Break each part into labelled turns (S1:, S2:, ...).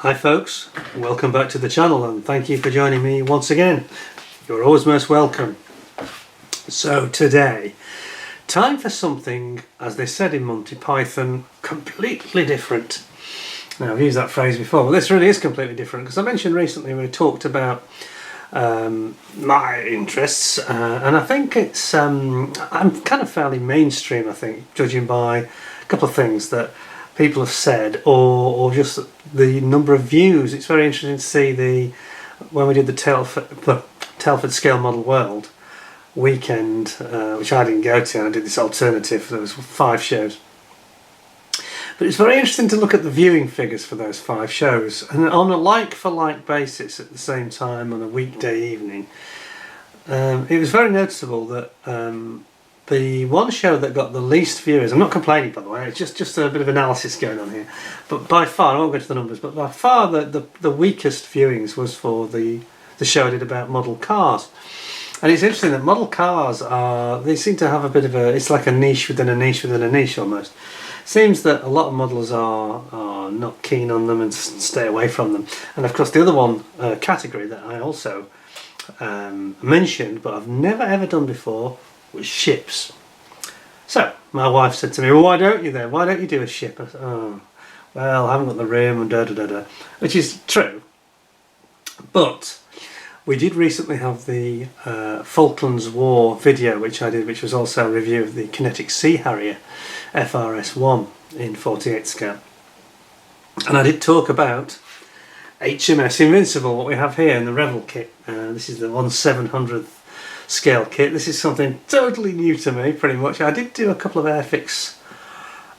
S1: Hi folks, welcome back to the channel and thank you for joining me once again. You're always most welcome. So today, time for something, as they said in Monty Python, completely different. Now I've used that phrase before, but this really is completely different because I mentioned recently we talked about my interests and I think it's I'm kind of fairly mainstream, I think, judging by a couple of things that people have said or just the number of views. It's very interesting to see when we did the Telford Scale Model World weekend, which I didn't go to, and I did this alternative. There was 5 shows. But it's very interesting to look at the viewing figures for those 5 shows, and on a like-for-like basis at the same time on a weekday evening. It was very noticeable that the one show that got the least viewers, I'm not complaining by the way, it's just a bit of analysis going on here, but by far, I won't go to the numbers, but by far the weakest viewings was for the show I did about model cars. And it's interesting that model cars they seem to have a bit of it's like a niche within a niche within a niche almost. Seems that a lot of models are not keen on them and stay away from them. And of course the other one category that I also mentioned, but I've never ever done before, was ships. So my wife said to me, well, why don't you then? Why don't you do a ship? I said, oh, well, I haven't got the room and da-da-da-da, which is true. But we did recently have the Falklands War video, which I did, which was also a review of the Kinetic Sea Harrier FRS-1 in 48 scale. And I did talk about HMS Invincible, what we have here in the Revell kit. This is the 1/700th scale kit. This is something totally new to me, pretty much. I did do a couple of airfix.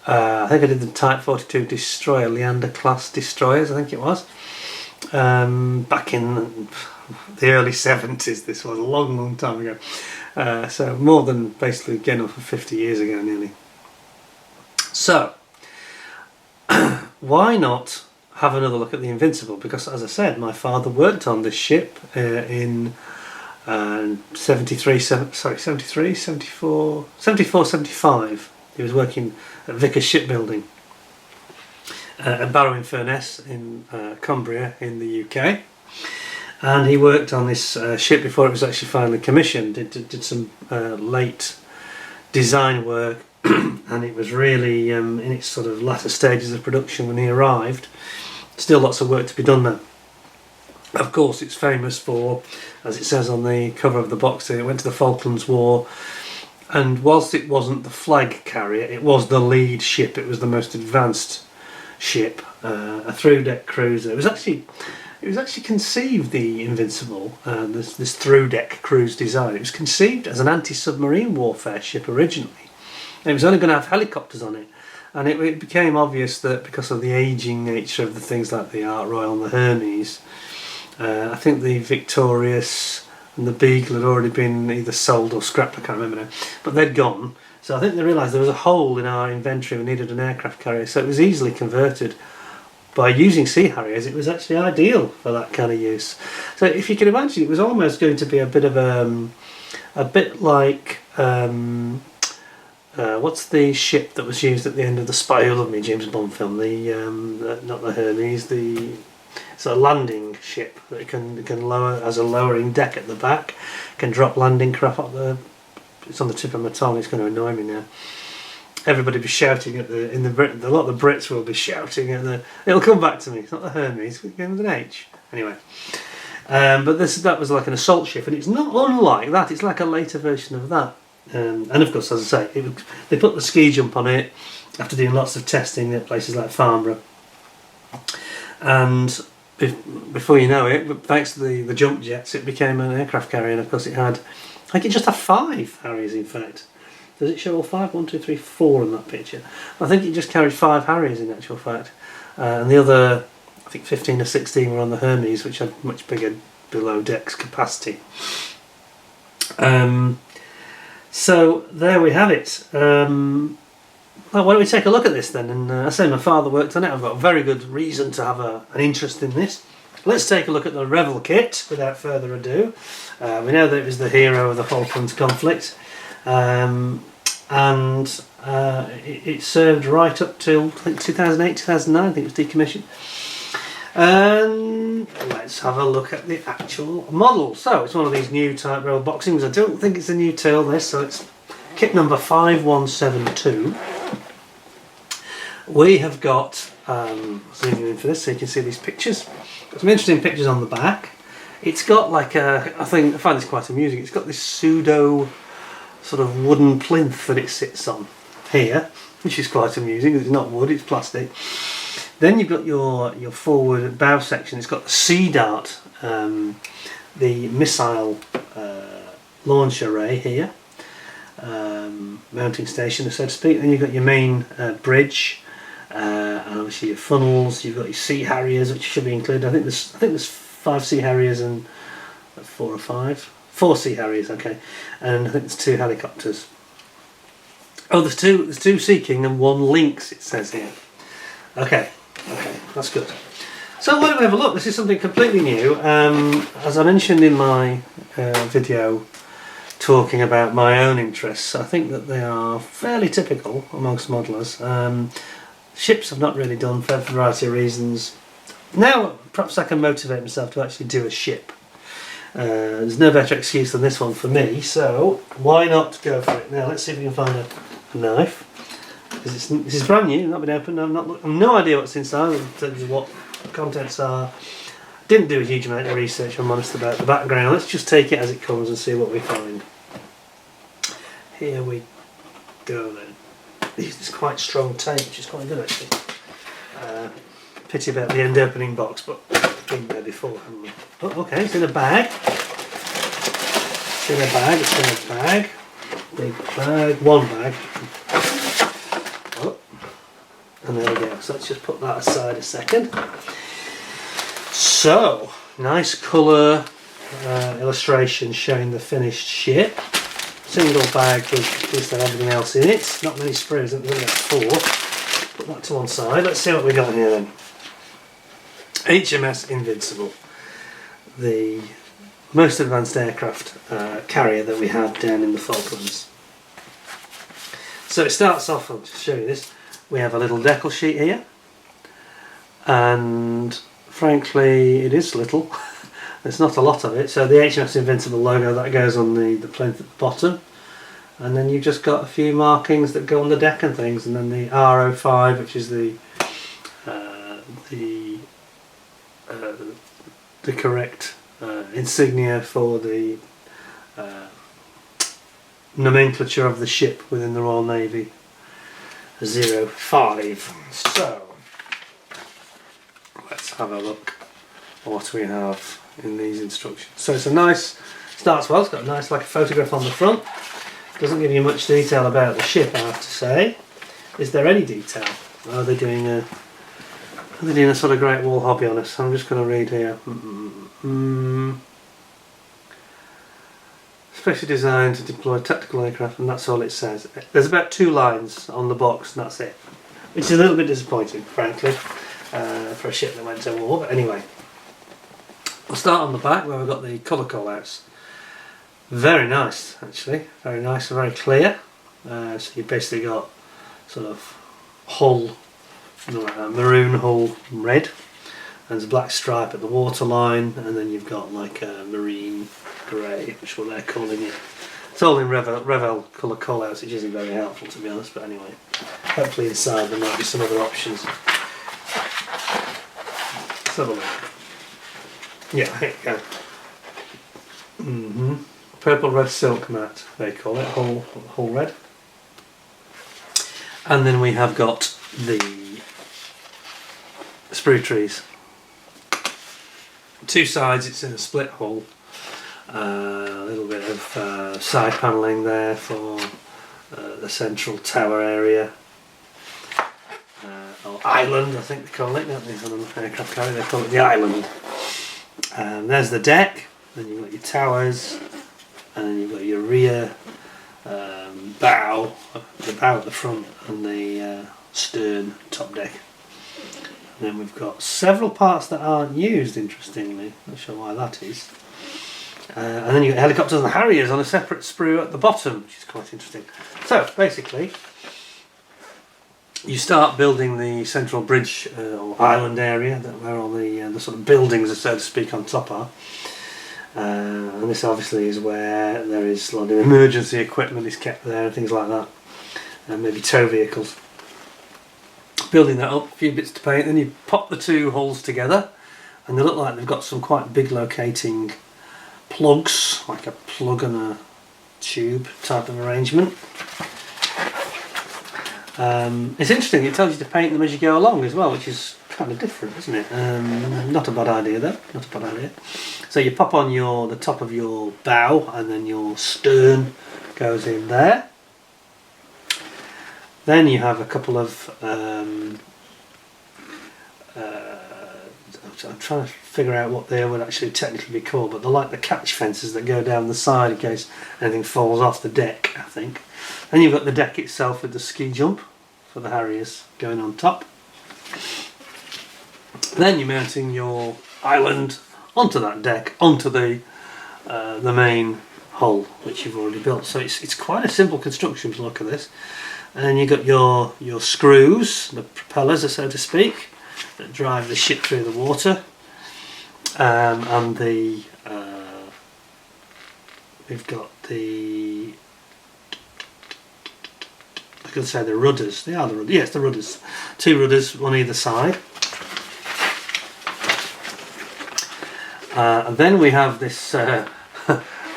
S1: I think I did the Type 42 destroyer, Leander class destroyers, I think it was. Back in the early 70s, this was a long time ago. So more than basically getting up for 50 years ago nearly. So, why not have another look at the Invincible? Because as I said, my father worked on this ship in 74, 75. He was working at Vickers Shipbuilding at Barrow-in-Furness in Cumbria in the UK, and he worked on this ship before it was actually finally commissioned. Did some late design work and it was really in its sort of latter stages of production when he arrived. Still lots of work to be done there. Of course, it's famous for, as it says on the cover of the box here, it went to the Falklands War, and whilst it wasn't the flag carrier, it was the lead ship. It was the most advanced ship, a through-deck cruiser. It was actually conceived, the Invincible, this through-deck cruise design. It was conceived as an anti-submarine warfare ship originally. And it was only going to have helicopters on it. And it became obvious that because of the ageing nature of the things like the Ark Royal and the Hermes, I think the Victorious and the Beagle had already been either sold or scrapped, I can't remember now, but they'd gone. So I think they realised there was a hole in our inventory, we needed an aircraft carrier, so it was easily converted. By using Sea Harriers, it was actually ideal for that kind of use. So if you can imagine, it was almost going to be a bit of a bit like what's the ship that was used at the end of the Spy Who Loved Me James Bond film? Not the Hermes. It's a landing ship that can lower, as a lowering deck at the back, can drop landing craft up the. It's on the tip of my tongue. It's going to annoy me now. Everybody be shouting at a lot of the Brits will be shouting at the. It'll come back to me. It's not the Hermes. We're going with an H anyway. But that was like an assault ship, and it's not unlike that. It's like a later version of that. And of course, as I say, they put the ski jump on it after doing lots of testing at places like Farnborough. And before you know it, thanks to the jump jets, it became an aircraft carrier. And of course, I think it just had 5 Harriers. In fact, does it show all 5? 1, 2, 3, 4 in that picture. I think it just carried 5 Harriers in actual fact, and the other, I think 15 or 16 were on the Hermes, which had much bigger below decks capacity. So there we have it. Well, why don't we take a look at this then? And I say my father worked on it. I've got a very good reason to have an interest in this. Let's take a look at the Revell kit without further ado. We know that it was the hero of the Falklands conflict, and it served right up till I think 2008, 2009. I think it was decommissioned. And let's have a look at the actual model. So it's one of these new type Revell boxings. I don't think it's a new tail this, so it's kit number 5172. We have got, zooming in for this so you can see these pictures. Got some interesting pictures on the back. It's got like a, I find this quite amusing, it's got this pseudo sort of wooden plinth that it sits on here, which is quite amusing. It's not wood, it's plastic. Then you've got your forward bow section. It's got the Sea Dart, the missile launch array here, mounting station so to speak. Then you've got your main bridge, and obviously your funnels. You've got your Sea Harriers, which should be included. I think there's 5 Sea Harriers and 4 or 5. 4 Sea Harriers, okay, and I think there's 2 helicopters. Oh, there's two Sea King and 1 Lynx. It says here. Okay, that's good. So why don't we have a look? This is something completely new. As I mentioned in my video talking about my own interests, I think that they are fairly typical amongst modelers. Ships I've not really done for a variety of reasons. Now perhaps I can motivate myself to actually do a ship. There's no better excuse than this one for me, so why not go for it? Now let's see if we can find a knife. This is brand new, not been opened. I've no idea what's inside in terms of what the contents are. Didn't do a huge amount of research, I'm honest, about the background. Let's just take it as it comes and see what we find. Here we go then. This is quite strong tape, which is quite good actually. Pity about the end opening box, but it's been there before, haven't we? Oh, okay, it's in a bag. It's in a bag. Big bag, 1 bag. And there we go, so let's just put that aside a second. So, nice colour illustration showing the finished ship. Single bag with everything else in it. Not many sprues, I think we've got 4. Put that to one side. Let's see what we got here then. HMS Invincible. The most advanced aircraft carrier that we have down in the Falklands. So it starts off, I'll just show you this. We have a little decal sheet here, and frankly it is little. There's not a lot of it. So the HMS Invincible logo, that goes on the plinth at the bottom, and then you've just got a few markings that go on the deck and things, and then the R05, which is the correct insignia for the nomenclature of the ship within the Royal Navy. 05. So let's have a look at what we have in these instructions. So it's a nice, starts well, it's got a nice like a photograph on the front. Doesn't give you much detail about the ship, I have to say. Is there any detail? Are they doing a sort of Great Wall hobby on us? I'm just going to read here. Specially designed to deploy tactical aircraft, and that's all it says. There's about 2 lines on the box and that's it, which is a little bit disappointing, frankly, for a ship that went to war. But anyway, we'll start on the back where we've got the colour callouts. Very nice, actually, very nice and very clear. So you've basically got sort of hull, maroon hull, red, and there's a black stripe at the waterline, and then you've got like a marine grey, which is what they're calling it. It's all in Revell colour callouts, which isn't very helpful to be honest, but anyway, hopefully inside there might be some other options. Let's have a look. Yeah, here you go. Purple red silk mat, they call it, whole red. And then we have got the sprue trees. 2 sides, it's in a split hull. A little bit of side panelling there for the central tower area. Or island, I think they call it, don't they? On an aircraft carrier, they call it the island. There's the deck, then you've got your towers, and then you've got your rear bow, the bow at the front, and the stern top deck. And then we've got several parts that aren't used, interestingly. Not sure why that is. And then you've got helicopters and Harriers on a separate sprue at the bottom, which is quite interesting. So basically, you start building the central bridge or island area where all the sort of buildings, so to speak, on top are. And this obviously is where there is a lot of emergency equipment is kept there and things like that, and maybe tow vehicles. Building that up, a few bits to paint, then you pop the two hulls together, and they look like they've got some quite big locating plugs, like a plug and a tube type of arrangement. It's interesting, it tells you to paint them as you go along as well, which is kind of different, isn't it? Not a bad idea though, not a bad idea. So you pop on the top of your bow, and then your stern goes in there. Then you have a couple of I'm trying to figure out what they would actually technically be called, but they're like the catch fences that go down the side in case anything falls off the deck, I think. Then you've got the deck itself with the ski jump for the Harriers going on top. Then you're mounting your island onto that deck, onto the main hull which you've already built. So it's quite a simple construction to look at this. And you've got your screws, the propellers, so to speak, that drive the ship through the water, and we've got the, I could say the rudders. They are the rudders. Yes, the rudders. Two rudders on either side. And then we have this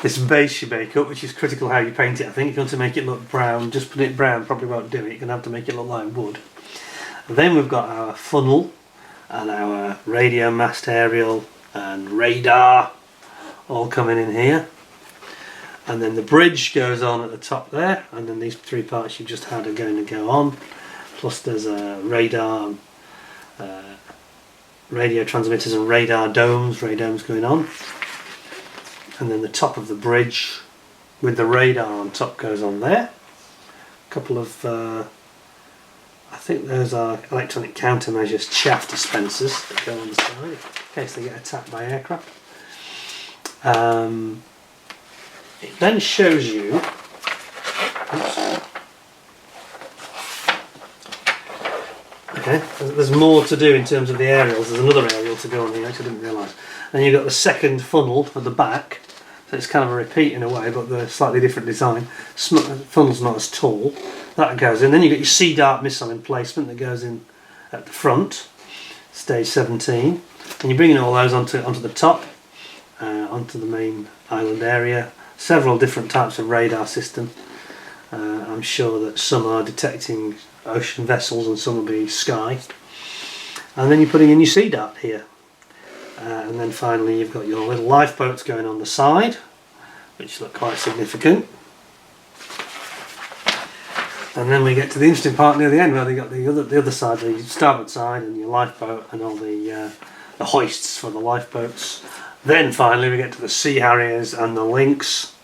S1: this base you make up, which is critical how you paint it. I think if you want to make it look brown, just put it brown probably won't do it. You're going to have to make it look like wood. And then we've got our funnel and our radio mast aerial and radar all coming in here. And then the bridge goes on at the top there, and then these three parts you've just had are going to go on. Plus there's a radar, radio transmitters and radar domes going on. And then the top of the bridge with the radar on top goes on there. A couple of, I think those are electronic countermeasures chaff dispensers that go on the side in case they get attacked by aircraft. It then shows you, okay, there's more to do in terms of the aerials. There's another aerial to go on here, which I didn't realise. Then you've got the second funnel at the back, so it's kind of a repeat in a way, but the slightly different design. Funnel's not as tall. That goes in. Then you've got your Sea Dart missile emplacement that goes in at the front, stage 17. And you're bringing all those onto the top, onto the main island area. Several different types of radar system. I'm sure that some are detecting ocean vessels and some will be sky. And then you're putting in your Sea Dart here. And then finally you've got your little lifeboats going on the side, which look quite significant. And then we get to the interesting part near the end, where they got the other side, the starboard side, and your lifeboat and all the hoists for the lifeboats. Then finally we get to the Sea Harriers and the Lynx.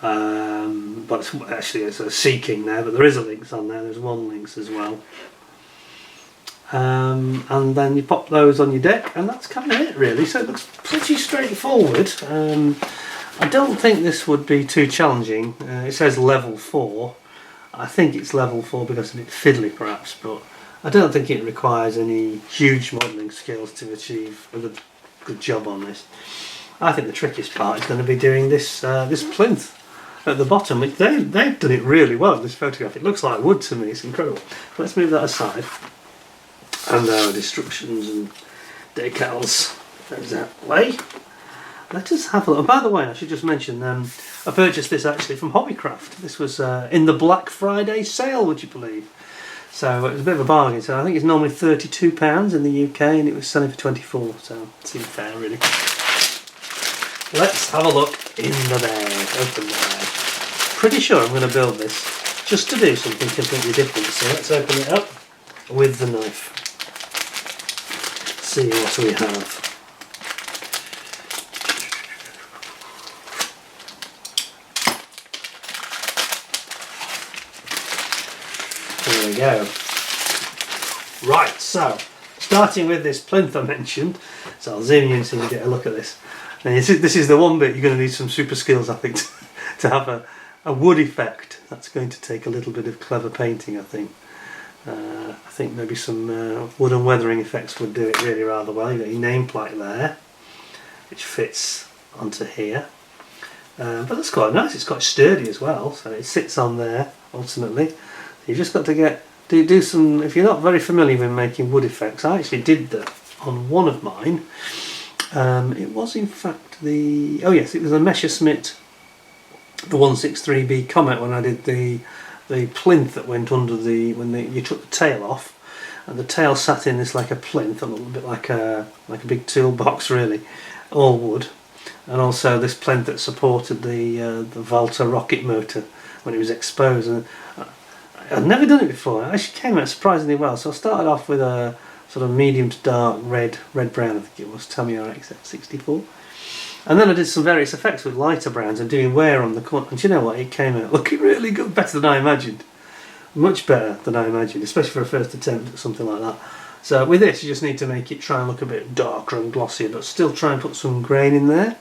S1: But actually it's a Sea King there, but there is a Lynx on there. There's one Lynx as well. And then you pop those on your deck, and that's kind of it really. So it looks pretty straightforward. I don't think this would be too challenging. It says level 4. I think it's level 4 because of a bit fiddly perhaps, but I don't think it requires any huge modelling skills to achieve a good job on this. I think the trickiest part is going to be doing this this plinth at the bottom, which they've done it really well in this photograph. It looks like wood to me, it's incredible. Let's move that aside. And our instructions and decals goes that way. Let us have a look. By the way, I should just mention, I purchased this actually from Hobbycraft. This was in the Black Friday sale, would you believe? So it was a bit of a bargain. So I think it's normally £32 in the UK, and it was selling for 24. So it seemed fair, really. Let's have a look in the bag. Open the bag. Pretty sure I'm going to build this just to do something completely different. So let's open it up with the knife. See what we have. There we go. Right, so starting with this plinth I mentioned, so I'll zoom you in so you can get a look at this. And this is the one bit you're going to need some super skills, I think, to have a wood effect. That's going to take a little bit of clever painting, I think. I think maybe some wooden weathering effects would do it really rather well. You've got your nameplate there, which fits onto here. But that's quite nice, it's quite sturdy as well, so it sits on there ultimately. You've just got to do some, if you're not very familiar with making wood effects, I actually did that on one of mine. It was in fact oh yes, it was a Messerschmitt, the 163B Comet, when I did the plinth that went under when you took the tail off, and the tail sat in this like a plinth, a little bit like a big toolbox really, all wood, and also this plinth that supported the Volta rocket motor when it was exposed. And I'd never done it before. It actually came out surprisingly well. So I started off with a sort of medium to dark red brown, I think it was, Tamiya XF64. And then I did some various effects with lighter browns and doing wear on the corner. And you know what? It came out looking really good, better than I imagined. Much better than I imagined, especially for a first attempt at something like that. So with this, you just need to make it try and look a bit darker and glossier, but still try and put some grain in there.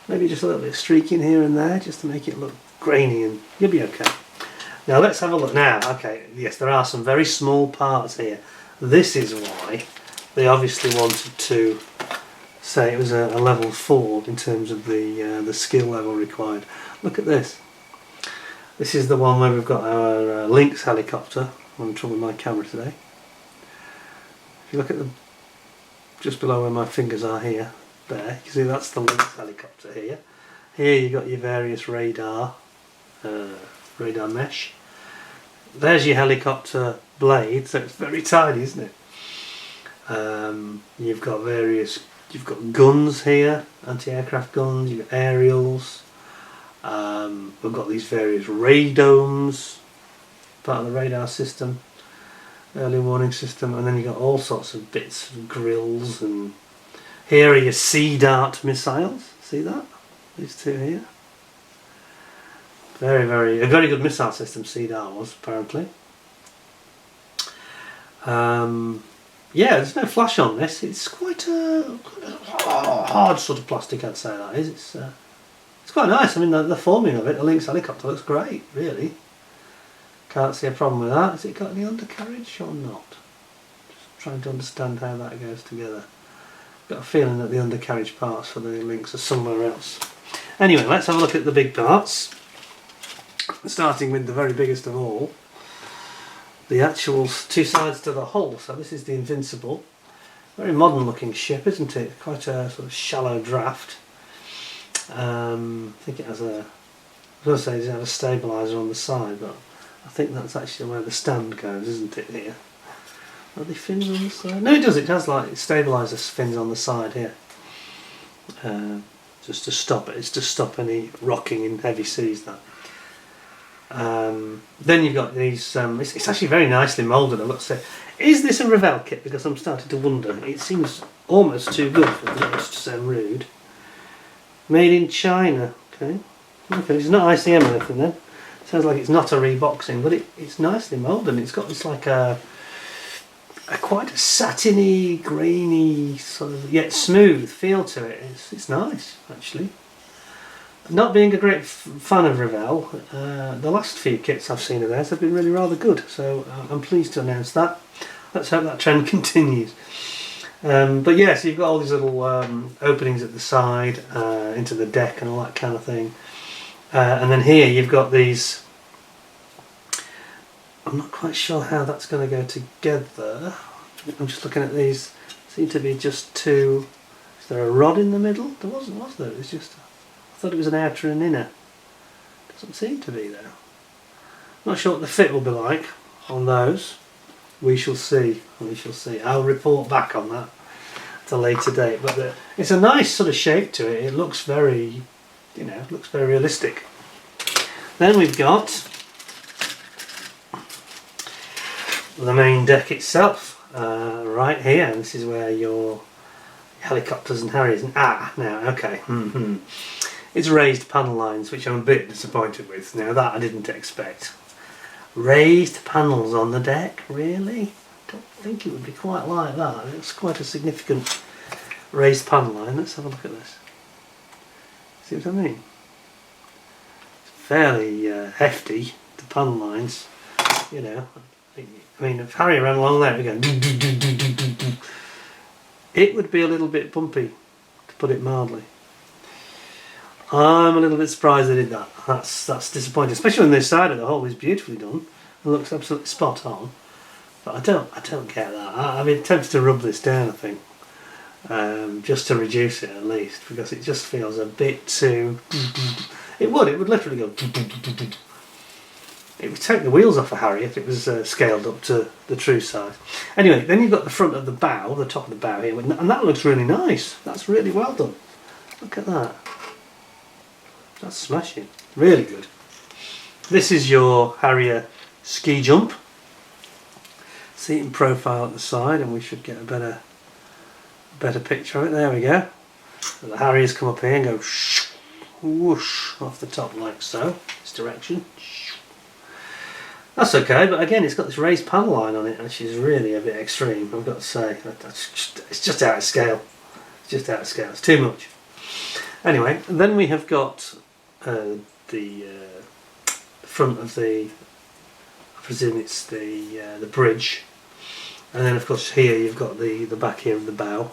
S1: Maybe just a little bit of streaking here and there, just to make it look grainy, and you'll be okay. Now let's have a look now. Okay, yes, there are some very small parts here. This is why they obviously wanted to say it was a level 4 in terms of the skill level required. Look at this. This is the one where we've got our Lynx helicopter. I'm in trouble with my camera today. If you look at just below where my fingers are here, there, you can see that's the Lynx helicopter here. Here you've got your various radar mesh. There's your helicopter blade, so it's very tiny, isn't it? You've got guns here, anti-aircraft guns, you've got aerials. We've got these various radomes, part of the radar system, early warning system, and then you've got all sorts of bits of grills, and here are your Sea Dart missiles. See that? These two here. A very good missile system, Sea Dart was, apparently. Yeah, there's no flash on this. It's quite a hard sort of plastic, I'd say that is. It's quite nice. I mean, the forming of it, the Lynx helicopter, looks great, really. Can't see a problem with that. Has it got any undercarriage or not? Just trying to understand how that goes together. Got a feeling that the undercarriage parts for the Lynx are somewhere else. Anyway, let's have a look at the big parts. Starting with the very biggest of all, the actual two sides to the hull. So this is the Invincible. Very modern looking ship, isn't it? Quite a sort of shallow draft. I think it has I was going to say it has a stabiliser on the side, but I think that's actually where the stand goes, isn't it, here? Are there fins on the side? No, it does. It has like stabiliser fins on the side here. Just to stop it. It's to stop any rocking in heavy seas, that. Then you've got these, it's actually very nicely moulded, I've got to say. Is this a Revell kit? Because I'm starting to wonder. It seems almost too good for it, to sound rude. Made in China. Okay, it's not ICM or anything then. Sounds like it's not a reboxing, but it's nicely moulded. It's got this like quite a satiny, grainy, sort of yet smooth feel to it. It's nice, actually. Not being a great fan of Revell, the last few kits I've seen of theirs have been really rather good, so I'm pleased to announce that. Let's hope that trend continues. But yes, you've got all these little openings at the side, into the deck and all that kind of thing. And then here you've got these, I'm not quite sure how that's going to go together. I'm just looking at these, seem to be just two. Is there a rod in the middle? There wasn't, was there? It was just, I thought it was an outer and inner. Doesn't seem to be there. Not sure what the fit will be like on those. We shall see. We shall see. I'll report back on that at a later date. But it's a nice sort of shape to it. It looks very, looks very realistic. Then we've got the main deck itself, right here. And this is where your helicopters and Harriers. Now, okay. It's raised panel lines, which I'm a bit disappointed with. Now that I didn't expect. Raised panels on the deck, really? Don't think it would be quite like that. It's quite a significant raised panel line. Let's have a look at this. See what I mean? It's fairly hefty, the panel lines. I mean, if Harrier ran along there again, it would be a little bit bumpy, to put it mildly. I'm a little bit surprised they did that. That's disappointing, especially when this side of the hole is beautifully done. It looks absolutely spot on. But I don't get that. I've been tempted to rub this down, I think, just to reduce it at least, because it just feels a bit too. It would literally go. It would take the wheels off a Harrier if it was scaled up to the true size. Anyway, then you've got the front of the bow, the top of the bow here, and that looks really nice. That's really well done. Look at that. That's smashing. Really good. This is your Harrier ski jump. See it in profile at the side, and we should get a better picture of it. There we go. And the Harriers come up here and go whoosh off the top like so. This direction. That's okay, but again, it's got this raised panel line on it, which is really a bit extreme, I've got to say. It's just out of scale. It's just out of scale. It's too much. Anyway, then we have got the front of the, I presume it's the bridge, and then of course here you've got the back here of the bow.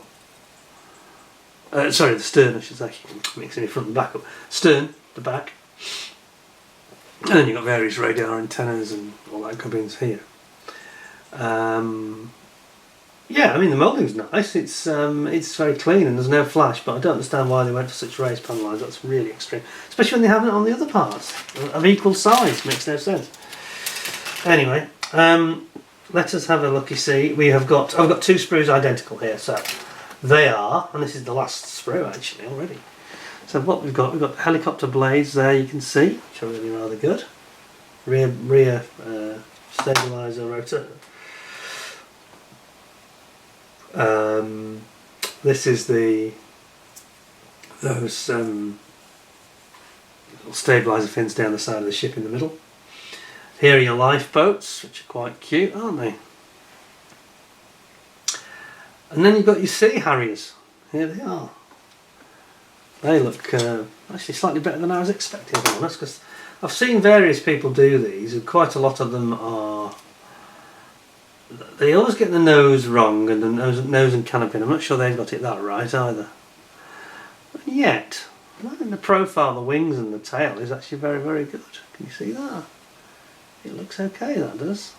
S1: Sorry, the stern, I should say. Mixing the front and back up. Stern, the back. And then you've got various radar antennas and all that gubbins here. Yeah, I mean the moulding's nice. It's very clean and there's no flash, but I don't understand why they went for such raised panel lines. That's really extreme, especially when they haven't on the other parts of equal size. Makes no sense. Anyway, let us have a look. You see, I've got two sprues identical here, so they are, and this is the last sprue actually already. So what we've got helicopter blades there, you can see, which are really rather good. Rear stabilizer rotor. This is those little stabilizer fins down the side of the ship in the middle. Here are your lifeboats, which are quite cute, aren't they? And then you've got your Sea Harriers. Here they are. They look actually slightly better than I was expecting, to be honest, because I've seen various people do these, and quite a lot of them are. They always get the nose wrong, and the nose and canopy. I'm not sure they've got it that right either. And yet, I think the profile, the wings and the tail is actually very, very good. Can you see that? It looks okay, that does.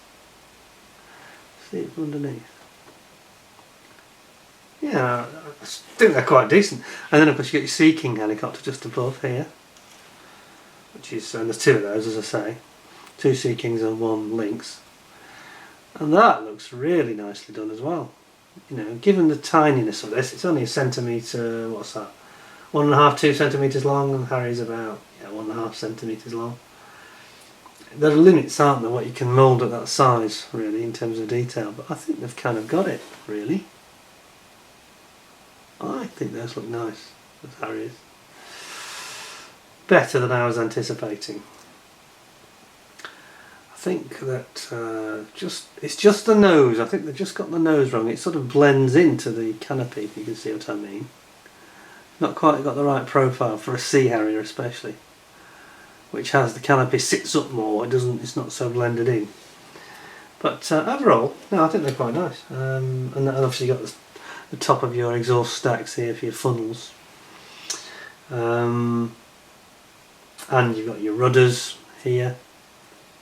S1: See it from underneath. Yeah, I think they're quite decent. And then of course you get your Sea King helicopter just above here, which is, and there's two of those, as I say, two Sea Kings and one Lynx, and that looks really nicely done as well. You know, given the tininess of this, it's only a centimetre. What's that? 1.5, 2 centimetres long, and Harry's about 1.5 centimetres long. There are limits, aren't there, what you can mould at that size, really, in terms of detail. But I think they've kind of got it, really. I think those look nice, as Harriers. Better than I was anticipating. I think that it's just the nose. I think they've just got the nose wrong. It sort of blends into the canopy, if you can see what I mean. Not quite got the right profile for a Sea Harrier, especially, which has the canopy sits up more. It's not so blended in. But overall, no, I think they're quite nice. And obviously you've got the top of your exhaust stacks here for your funnels, and you've got your rudders here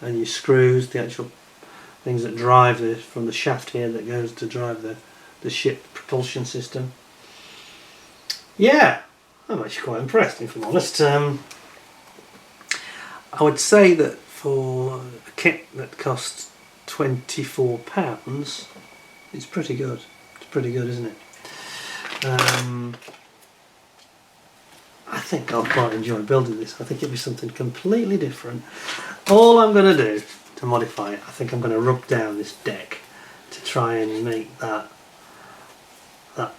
S1: and your screws, the actual things that drive from the shaft here that goes to drive the ship propulsion system. Yeah, I'm actually quite impressed, if I'm honest. I would say that for a kit that costs £24, it's pretty good. Pretty good, isn't it? I think I'll quite enjoy building this. I think it'll be something completely different. All I'm going to do to modify it, I think I'm going to rub down this deck to try and make that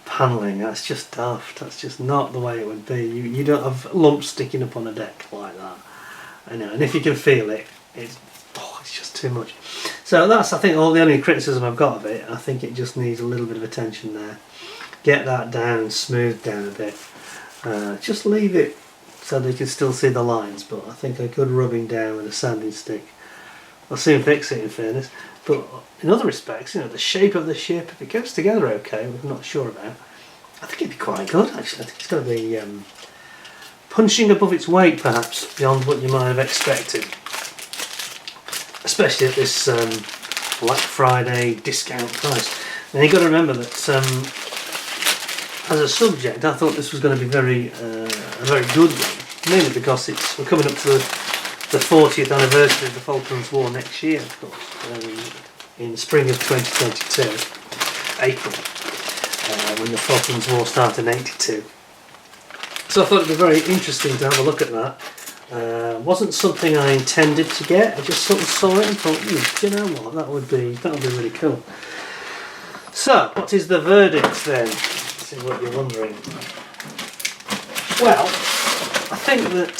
S1: panelling. That's just daft. That's just not the way it would be. You don't have lumps sticking up on a deck like that. I know, and if you can feel it, it's just too much. So that's, I think, all the only criticism I've got of it. I think it just needs a little bit of attention there. Get that down and smooth down a bit. Just leave it so that you can still see the lines, but I think a good rubbing down with a sanding stick they'll soon fix it, in fairness. But in other respects, you know, the shape of the ship, if it goes together okay, we're not sure about, I think it'd be quite good, actually. I think it's going to be punching above its weight, perhaps, beyond what you might have expected. Especially at this Black Friday discount price. Now you've got to remember that as a subject, I thought this was going to be a very good one, mainly because we're coming up to the 40th anniversary of the Falklands War next year, of course, in spring of 2022, April, when the Falklands War started in '82. So I thought it'd be very interesting to have a look at that. Wasn't something I intended to get. I just sort of saw it and thought, do you know what, that would be really cool. So, what is the verdict then? This is what you're wondering. Well, I think that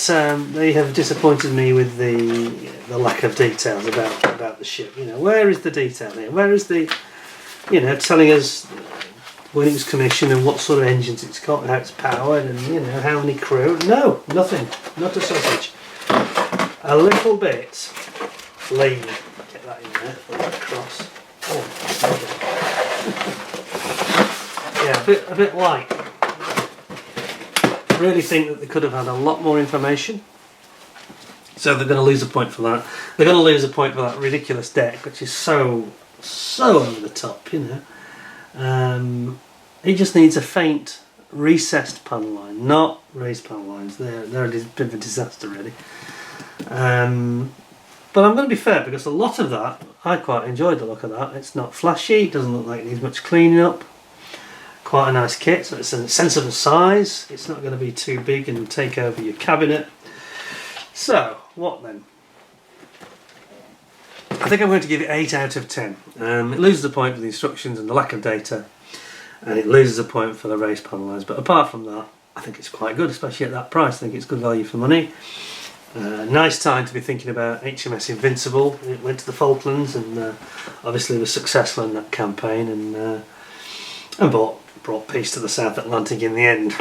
S1: they have disappointed me with the lack of details about the ship. You know, where is the detail here? Where is the, you know, telling us when it was commissioned and what sort of engines it's got and how it's powered and, you know, how many crew? No, nothing. Not a sausage. A little bit lean. Get that in there. Across. Oh, yeah, a bit light. I really think that they could have had a lot more information. So they're going to lose a point for that. They're going to lose a point for that ridiculous deck, which is so over the top, you know. It just needs a faint recessed panel line, not raised panel lines. They're a bit of a disaster, really. But I'm going to be fair, because a lot of that, I quite enjoyed the look of that. It's not flashy, it doesn't look like it needs much cleaning up. Quite a nice kit, so it's a sensible size. It's not going to be too big and take over your cabinet. So, what then? I think I'm going to give it 8 out of 10. It loses a point for the instructions and the lack of data, and it loses a point for the race panel lines. But apart from that, I think it's quite good, especially at that price. I think it's good value for money. Nice time to be thinking about HMS Invincible. It went to the Falklands and obviously was successful in that campaign, and brought peace to the South Atlantic in the end.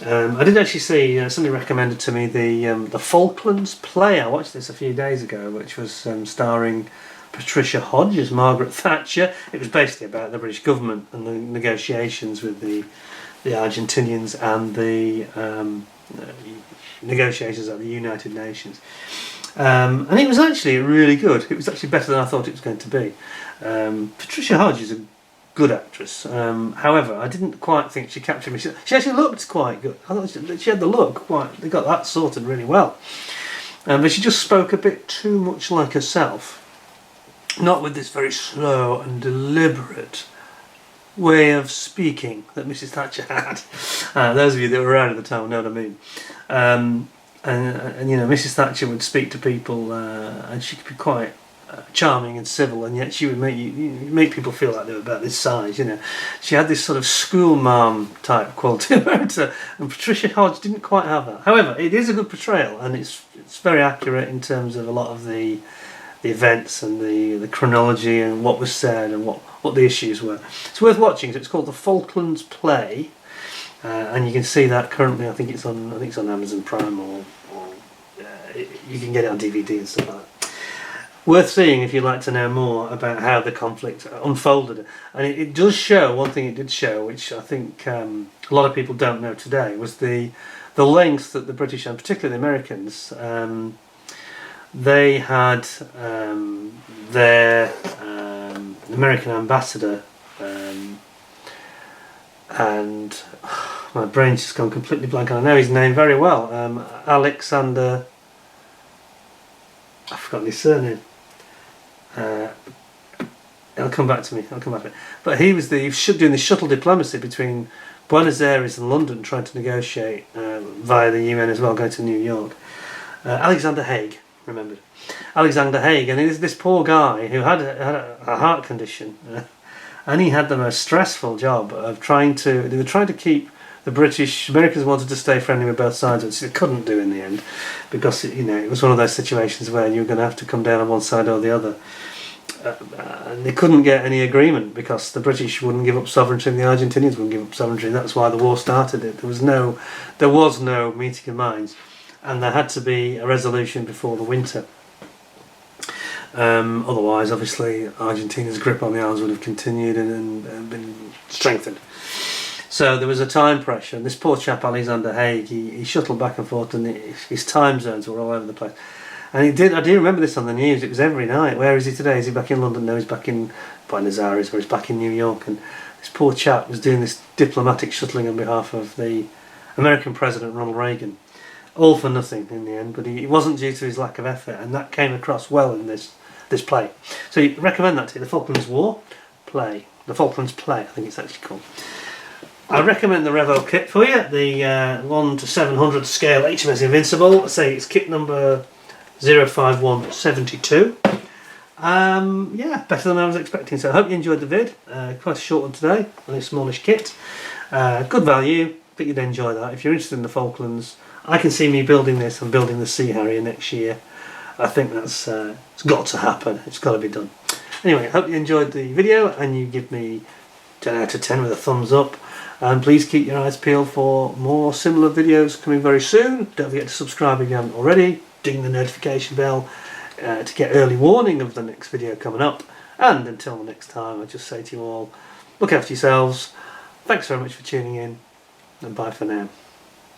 S1: I did actually see somebody recommended to me the Falklands play. I watched this a few days ago, which was starring Patricia Hodge as Margaret Thatcher. It was basically about the British government and the negotiations with the Argentinians and the negotiations at the United Nations. And it was actually really good. It was actually better than I thought it was going to be. Patricia Hodge is a good actress. However, I didn't quite think she captured me. She actually looked quite good. I thought she had the look they got that sorted really well. But she just spoke a bit too much like herself. Not with this very slow and deliberate way of speaking that Mrs. Thatcher had. Those of you that were around at the time know what I mean. And you know, Mrs. Thatcher would speak to people, and she could be quite charming and civil, and yet she would make people feel like they were about this size. You know, she had this sort of school mom type quality about her, and Patricia Hodge didn't quite have that. However, it is a good portrayal, and it's very accurate in terms of a lot of the events and the chronology and what was said and what the issues were. It's worth watching. So it's called the Falklands Play, and you can see that currently. I think it's on Amazon Prime, or you can get it on DVD and stuff like that. Worth seeing if you'd like to know more about how the conflict unfolded. And it does show, one thing it did show, which I think a lot of people don't know today, was the lengths that the British, and particularly the Americans, they had their American ambassador, and my brain's just gone completely blank, and I know his name very well, Alexander, I've forgotten his surname. It'll come back to me. But he was doing the shuttle diplomacy between Buenos Aires and London, trying to negotiate via the UN as well, going to New York. Alexander Haig, remembered. Alexander Haig, and this poor guy who had a heart condition, and he had the most stressful job of they were trying to keep the Americans wanted to stay friendly with both sides, which they couldn't do in the end, because it was one of those situations where you were going to have to come down on one side or the other. And they couldn't get any agreement because the British wouldn't give up sovereignty and the Argentinians wouldn't give up sovereignty. That's why the war started. There was no meeting of minds, and there had to be a resolution before the winter. Otherwise, obviously, Argentina's grip on the islands would have continued and been strengthened. So there was a time pressure, and this poor chap Alexander Haig, he shuttled back and forth, and his time zones were all over the place. And I do remember this on the news. It was every night. Where is he today? Is he back in London? No, he's back in Buenos Aires, or he's back in New York. And this poor chap was doing this diplomatic shuttling on behalf of the American President Ronald Reagan. All for nothing in the end, but it wasn't due to his lack of effort, and that came across well in this play. So you recommend that to you, the Falklands War play, the Falklands play, I think it's actually called. I recommend the Revell kit for you, the 1 to 700 scale HMS Invincible. I say it's kit number 05172. Yeah, better than I was expecting. So I hope you enjoyed the vid. Quite a short one today on this smallish kit. Good value, but you'd enjoy that. If you're interested in the Falklands, I can see me building this and building the Sea Harrier next year. I think that's it's got to happen. It's got to be done. Anyway, I hope you enjoyed the video and you give me 10 out of 10 with a thumbs up. And please keep your eyes peeled for more similar videos coming very soon. Don't forget to subscribe if you haven't already. Ding the notification bell to get early warning of the next video coming up. And until the next time, I just say to you all, look after yourselves. Thanks very much for tuning in, and bye for now.